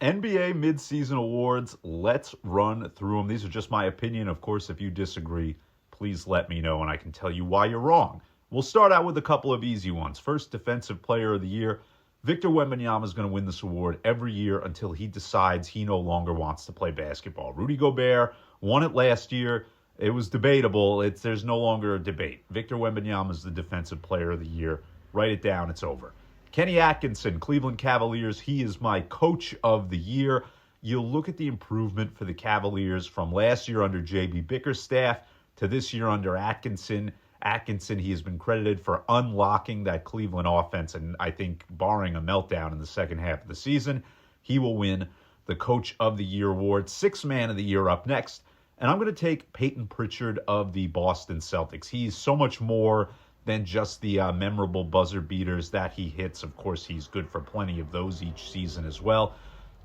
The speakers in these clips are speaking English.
NBA midseason awards. Let's run through them. These are just my opinion. Of course, if you disagree, please let me know and I can tell you why you're wrong. We'll start out with a couple of easy ones. First, Defensive Player of the Year. Victor Wembanyama is going to win this award every year until he decides he no longer wants to play basketball. Rudy Gobert won it last year. It was debatable. There's no longer a debate. Victor Wembanyama is the Defensive Player of the Year. Write it down. It's over. Kenny Atkinson, Cleveland Cavaliers. He is my Coach of the Year. You'll look at the improvement for the Cavaliers from last year under J.B. Bickerstaff to this year under Atkinson. He has been credited for unlocking that Cleveland offense, and I think barring a meltdown in the second half of the season, he will win the Coach of the Year award. Sixth Man of the Year up next, and I'm going to take Peyton Pritchard of the Boston Celtics. He's so much more than just the memorable buzzer beaters that he hits. Of course, he's good for plenty of those each season as well.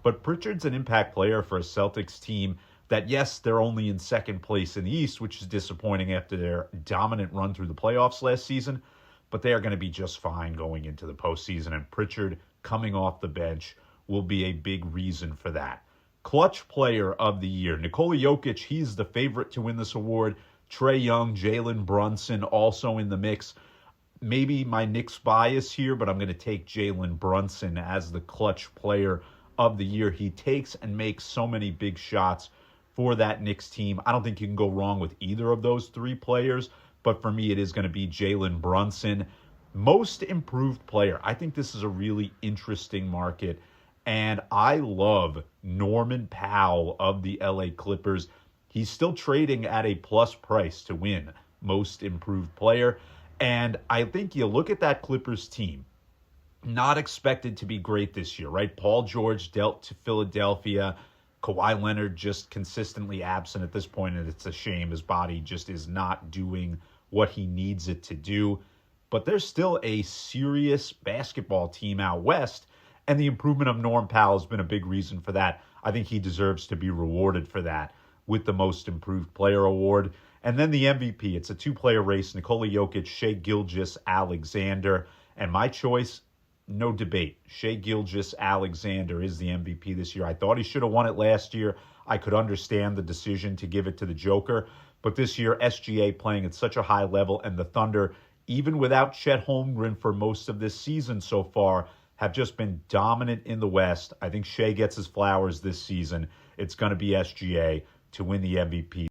But Pritchard's an impact player for a Celtics team that, yes, they're only in second place in the East, which is disappointing after their dominant run through the playoffs last season, but they are going to be just fine going into the postseason, and Pritchard coming off the bench will be a big reason for that. Clutch Player of the Year. Nikola Jokic, he's the favorite to win this award. Trae Young, Jalen Brunson also in the mix. Maybe my Knicks bias here, but I'm going to take Jalen Brunson as the Clutch Player of the Year. He takes and makes so many big shots for that Knicks team. I don't think you can go wrong with either of those three players, but for me, it is going to be Jalen Brunson. Most improved player. I think this is a really interesting market, and I love Norman Powell of the LA Clippers. He's still trading at a plus price to win most improved player, and I think you look at that Clippers team, not expected to be great this year, right? Paul George dealt to Philadelphia. Kawhi Leonard just consistently absent at this point, and it's a shame. His body just is not doing what he needs it to do. But there's still a serious basketball team out west, and the improvement of Norm Powell has been a big reason for that. I think he deserves to be rewarded for that with the Most Improved Player award. And then the MVP. It's a two-player race. Nikola Jokic, Shai Gilgeous-Alexander. And my choice, no debate. Shai Gilgeous-Alexander is the MVP this year. I thought he should have won it last year. I could understand the decision to give it to the Joker. But this year, SGA playing at such a high level, and the Thunder, even without Chet Holmgren for most of this season so far, have just been dominant in the West. I think Shai gets his flowers this season. It's going to be SGA to win the MVP.